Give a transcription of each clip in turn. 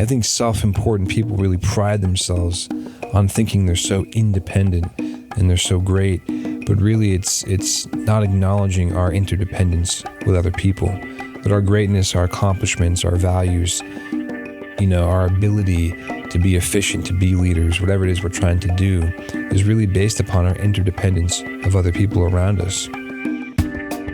I think self-important people really pride themselves on thinking they're so independent and they're so great, but really it's not acknowledging our interdependence with other people, that our greatness, our accomplishments, our values, our ability to be efficient, to be leaders, whatever it is we're trying to do, is really based upon our interdependence of other people around us.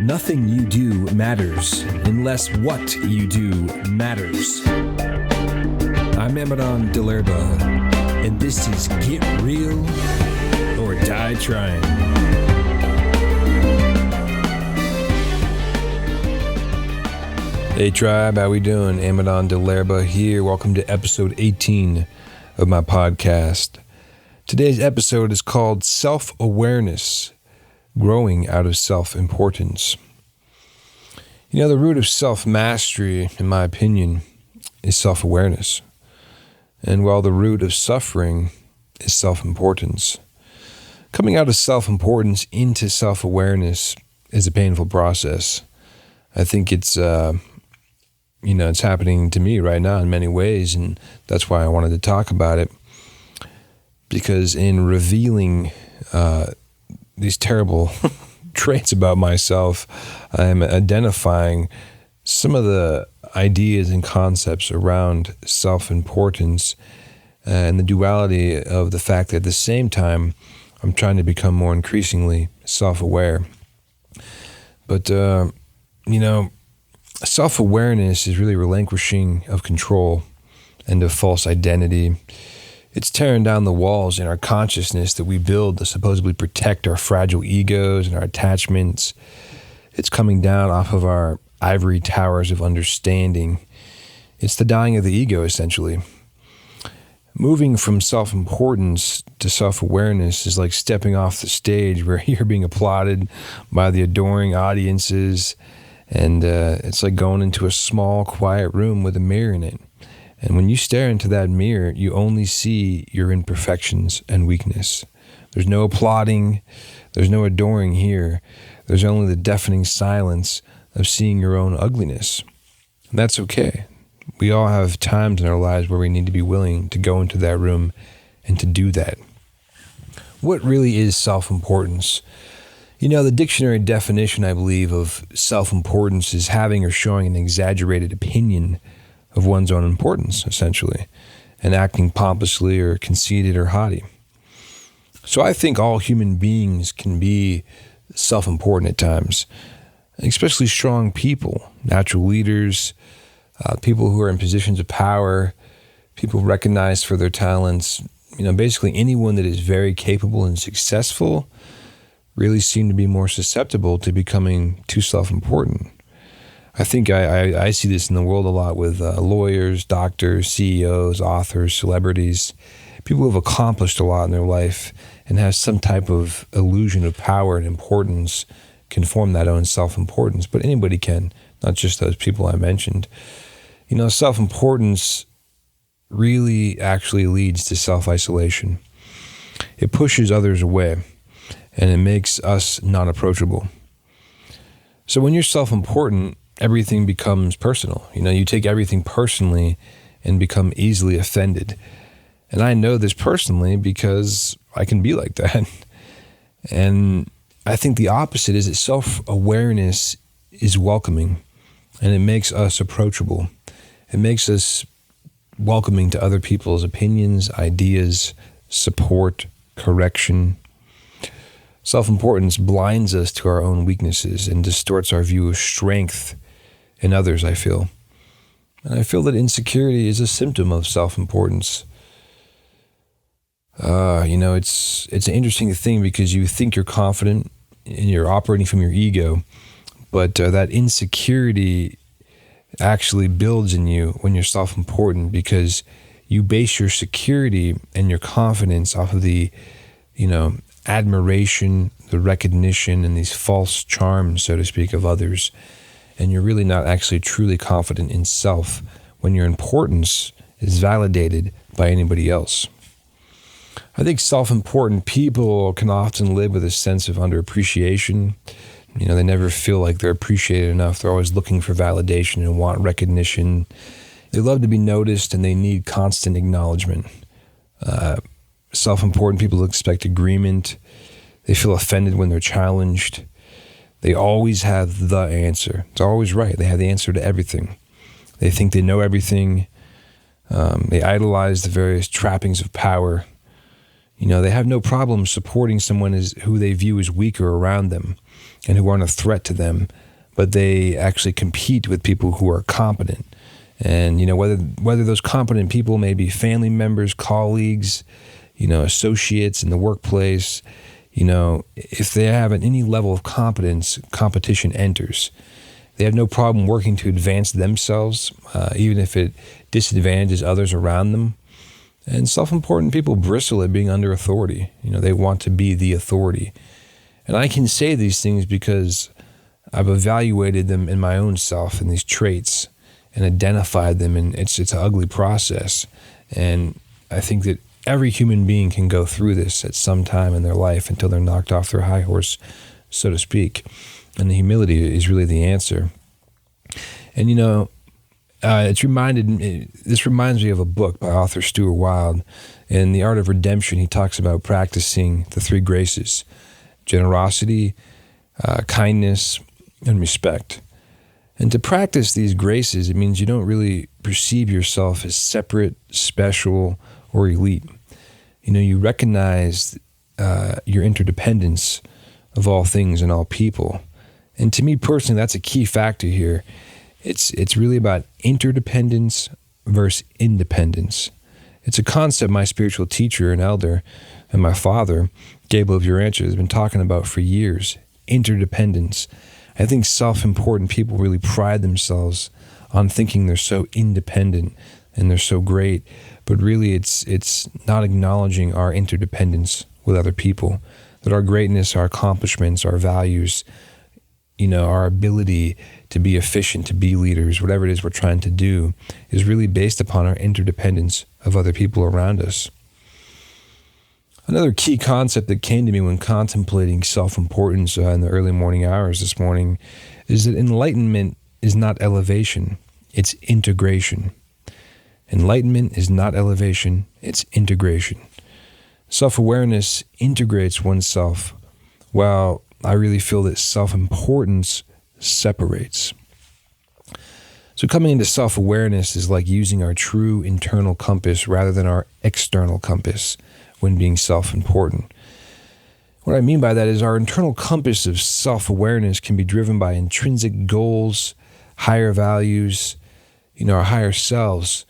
Nothing you do matters unless what you do matters. I'm Amadon DellErba, and this is Get Real or Die Trying. Hey tribe, how we doing? Amadon DellErba here. Welcome to episode 18 of my podcast. Today's episode is called Self-Awareness, Growing Out of Self-Importance. The root of self-mastery, in my opinion, is self-awareness. And while the root of suffering is self-importance. Coming out of self-importance into self-awareness is a painful process. I think it's happening to me right now in many ways, and that's why I wanted to talk about it. Because in revealing these terrible traits about myself, I'm identifying some of the ideas and concepts around self-importance and the duality of the fact that at the same time, I'm trying to become more increasingly self-aware. But, self-awareness is really relinquishing of control and of false identity. It's tearing down the walls in our consciousness that we build to supposedly protect our fragile egos and our attachments. It's coming down off of our ivory towers of understanding. It's the dying of the ego, essentially. Moving from self-importance to self-awareness is like stepping off the stage where you're being applauded by the adoring audiences, and it's like going into a small, quiet room with a mirror in it. And when you stare into that mirror, you only see your imperfections and weakness. There's no applauding, there's no adoring here. There's only the deafening silence of seeing your own ugliness. And that's okay. We all have times in our lives where we need to be willing to go into that room and to do that. What really is self-importance? The dictionary definition, I believe, of self-importance is having or showing an exaggerated opinion of one's own importance, essentially, and acting pompously or conceited or haughty. So I think all human beings can be self-important at times, especially strong people, natural leaders, people who are in positions of power, people recognized for their talents. Basically anyone that is very capable and successful really seem to be more susceptible to becoming too self-important. I think I see this in the world a lot with lawyers, doctors, CEOs, authors, celebrities, people who have accomplished a lot in their life and have some type of illusion of power and importance can form that own self-importance. But anybody can, not just those people I mentioned. Self-importance really actually leads to self-isolation. It pushes others away, and it makes us non-approachable. So when you're self-important, everything becomes personal. You take everything personally and become easily offended. And I know this personally because I can be like that. And I think the opposite is that self-awareness is welcoming, and it makes us approachable. It makes us welcoming to other people's opinions, ideas, support, correction. Self-importance blinds us to our own weaknesses and distorts our view of strength in others, I feel. And I feel that insecurity is a symptom of self-importance. It's an interesting thing because you think you're confident and you're operating from your ego, but that insecurity actually builds in you when you're self-important because you base your security and your confidence off of the, admiration, the recognition, and these false charms, so to speak, of others. And you're really not actually truly confident in self when your importance is validated by anybody else. I think self-important people can often live with a sense of underappreciation. They never feel like they're appreciated enough. They're always looking for validation and want recognition. They love to be noticed and they need constant acknowledgement. Self-important people expect agreement. They feel offended when they're challenged. They always have the answer. It's always right. They have the answer to everything. They think they know everything. They idolize the various trappings of power. They have no problem supporting someone who they view as weaker around them and who aren't a threat to them, but they actually compete with people who are competent. And, whether those competent people may be family members, colleagues, associates in the workplace, if they have any level of competence, competition enters. They have no problem working to advance themselves, even if it disadvantages others around them. And self-important people bristle at being under authority. They want to be the authority. And I can say these things because I've evaluated them in my own self and these traits and identified them, and it's an ugly process. And I think that every human being can go through this at some time in their life until they're knocked off their high horse, so to speak. And the humility is really the answer. And this reminds me of a book by author Stuart Wilde. In The Art of Redemption, he talks about practicing the three graces: generosity, kindness, and respect. And to practice these graces, it means you don't really perceive yourself as separate, special, or elite. You recognize your interdependence of all things and all people. And to me personally, that's a key factor here. It's really about interdependence versus independence. It's a concept my spiritual teacher and elder and my father, Gabriel of Urantia, has been talking about for years. Interdependence. I think self-important people really pride themselves on thinking they're so independent and they're so great, but really it's not acknowledging our interdependence with other people, that our greatness, our accomplishments, our values, our ability to be efficient, to be leaders, whatever it is we're trying to do, is really based upon our interdependence of other people around us. Another key concept that came to me when contemplating self-importance in the early morning hours this morning is that enlightenment is not elevation, it's integration. Enlightenment is not elevation, it's integration. Self-awareness integrates oneself, while I really feel that self-importance separates. So coming into self-awareness is like using our true internal compass rather than our external compass when being self-important. What I mean by that is our internal compass of self-awareness can be driven by intrinsic goals, higher values, our higher selves,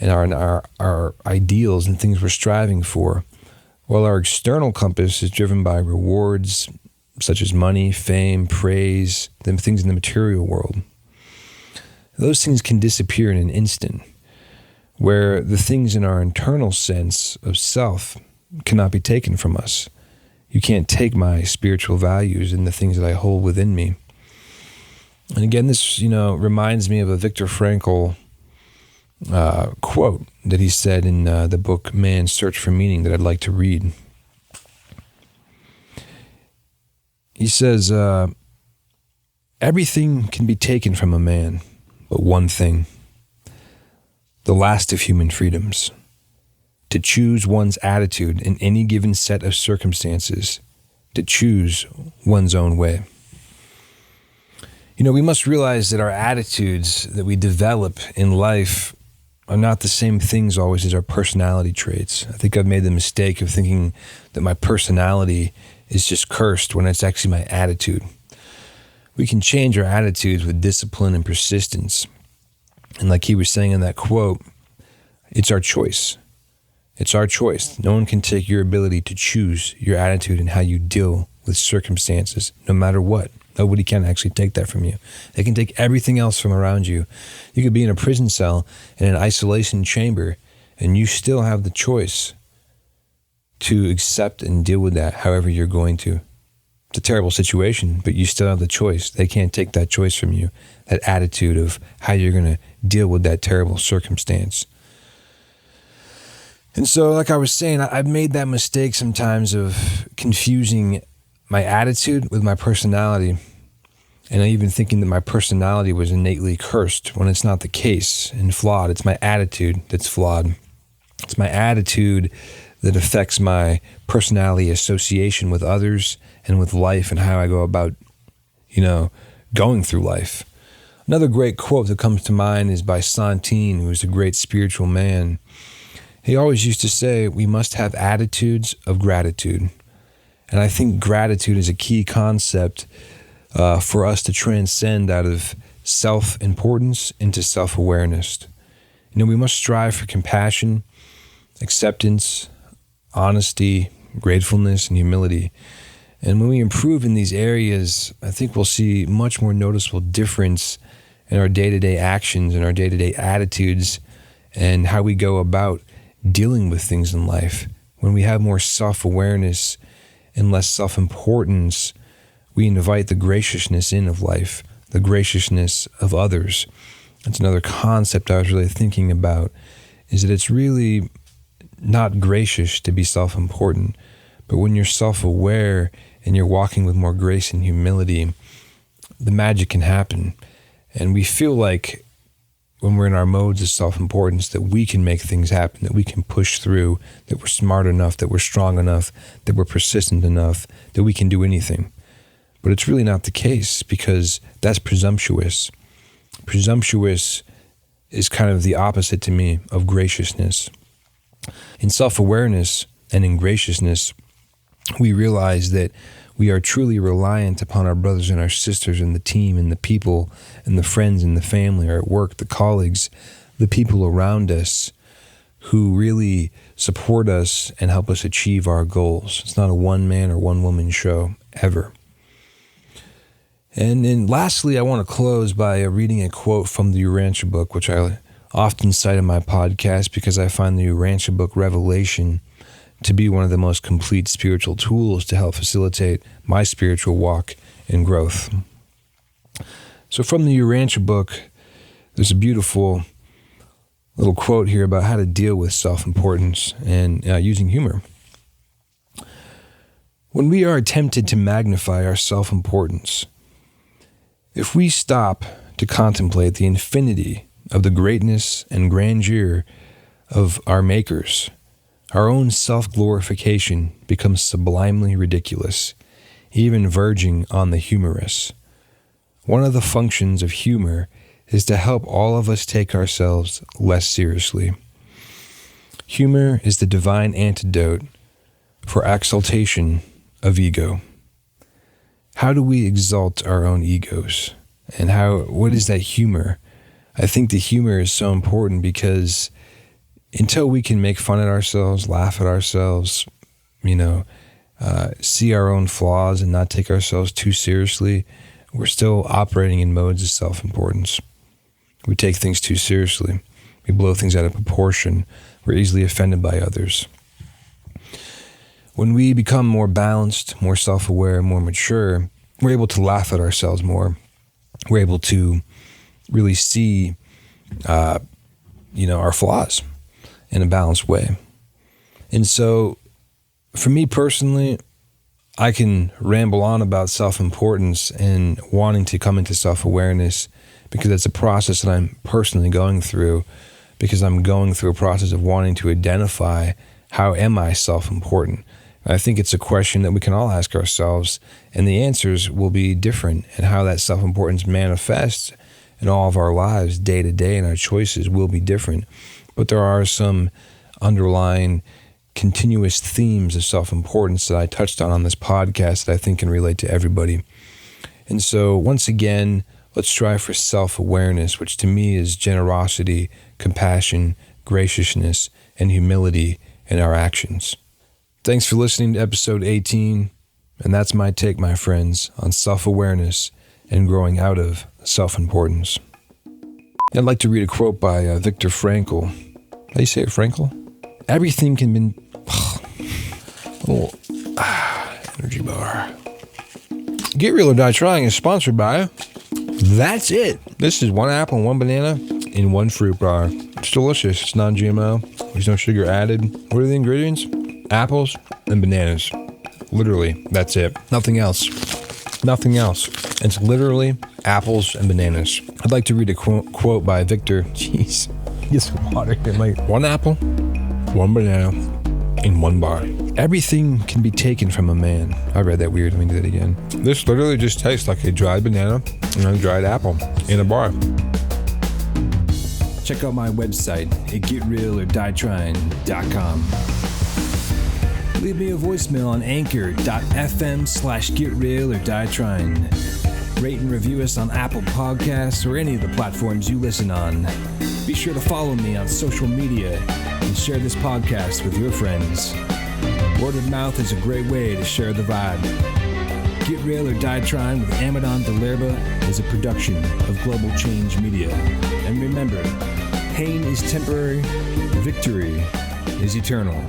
and our ideals and things we're striving for, while our external compass is driven by rewards such as money, fame, praise, them things in the material world. Those things can disappear in an instant, where the things in our internal sense of self cannot be taken from us. You can't take my spiritual values and the things that I hold within me. And again, this, reminds me of a Viktor Frankl quote that he said in the book Man's Search for Meaning that I'd like to read. He says, everything can be taken from a man, but one thing, the last of human freedoms, to choose one's attitude in any given set of circumstances, to choose one's own way. We must realize that our attitudes that we develop in life are not the same things always as our personality traits. I think I've made the mistake of thinking that my personality is just cursed when it's actually my attitude. We can change our attitudes with discipline and persistence. And like he was saying in that quote, it's our choice. It's our choice. No one can take your ability to choose your attitude and how you deal with circumstances, no matter what. Nobody can actually take that from you. They can take everything else from around you. You could be in a prison cell in an isolation chamber, and you still have the choice to accept and deal with that however you're going to. It's a terrible situation, but you still have the choice. They can't take that choice from you, that attitude of how you're going to deal with that terrible circumstance. And so, like I was saying, I've made that mistake sometimes of confusing my attitude with my personality. And I even thinking that my personality was innately cursed when it's not the case and flawed. It's my attitude that's flawed. It's my attitude that affects my personality association with others and with life and how I go about, going through life. Another great quote that comes to mind is by Santine, who was a great spiritual man. He always used to say, we must have attitudes of gratitude. And I think gratitude is a key concept for us to transcend out of self-importance into self-awareness. We must strive for compassion, acceptance, honesty, gratefulness, and humility. And when we improve in these areas, I think we'll see much more noticeable difference in our day-to-day actions and our day-to-day attitudes and how we go about dealing with things in life. When we have more self-awareness and less self-importance, we invite the graciousness in of life, the graciousness of others. That's another concept I was really thinking about, is that it's really not gracious to be self-important, but when you're self-aware and you're walking with more grace and humility, the magic can happen. And we feel like when we're in our modes of self-importance that we can make things happen, that we can push through, that we're smart enough, that we're strong enough, that we're persistent enough, that we can do anything. But it's really not the case, because that's presumptuous. Presumptuous is kind of the opposite to me of graciousness. In self-awareness and in graciousness, we realize that we are truly reliant upon our brothers and our sisters and the team and the people and the friends and the family, or at work, the colleagues, the people around us who really support us and help us achieve our goals. It's not a one-man or one-woman show, ever. And then lastly, I want to close by reading a quote from the Urantia book, which I often cite in my podcast because I find the Urantia book Revelation to be one of the most complete spiritual tools to help facilitate my spiritual walk and growth. So from the Urantia book, there's a beautiful little quote here about how to deal with self-importance and using humor. When we are tempted to magnify our self-importance, if we stop to contemplate the infinity of the greatness and grandeur of our makers, our own self-glorification becomes sublimely ridiculous, even verging on the humorous. One of the functions of humor is to help all of us take ourselves less seriously. Humor is the divine antidote for exaltation of ego. How do we exalt our own egos? And what is that humor? I think the humor is so important because until we can make fun at ourselves, laugh at ourselves, see our own flaws and not take ourselves too seriously, we're still operating in modes of self-importance. We take things too seriously. We blow things out of proportion. We're easily offended by others. When we become more balanced, more self-aware, more mature, we're able to laugh at ourselves more. We're able to really see, our flaws in a balanced way. And so, for me personally, I can ramble on about self-importance and wanting to come into self-awareness because it's a process that I'm personally going through, because I'm going through a process of wanting to identify how am I self-important. I think it's a question that we can all ask ourselves, and the answers will be different, and how that self-importance manifests in all of our lives day to day, and our choices will be different. But there are some underlying continuous themes of self-importance that I touched on this podcast that I think can relate to everybody. And so once again, let's strive for self-awareness, which to me is generosity, compassion, graciousness, and humility in our actions. Thanks for listening to episode 18, and that's my take, my friends, on self-awareness and growing out of self-importance. I'd like to read a quote by Viktor Frankl. How do you say it, Frankl? Everything can be... energy bar. Get Real or Die Trying is sponsored by... That's it. This is 1 apple and 1 banana in 1 fruit bar. It's delicious. It's non-GMO. There's no sugar added. What are the ingredients? Apples and bananas. Literally, that's it. Nothing else. Nothing else. It's literally apples and bananas. I'd like to read a quote by Victor. Jeez. Get some water here, mate. One apple, one banana, and one bar. Everything can be taken from a man. I read that weird. Let me do that again. This literally just tastes like a dried banana and a dried apple in a bar. Check out my website at getrealordieTrying.com. Leave me a voicemail on anchor.fm/getrealordieTrying. Rate and review us on Apple Podcasts or any of the platforms you listen on. Be sure to follow me on social media and share this podcast with your friends. Word of mouth is a great way to share the vibe. Get Real or Die Trying with Amadon DellErba is a production of Global Change Media. And remember, pain is temporary, victory is eternal.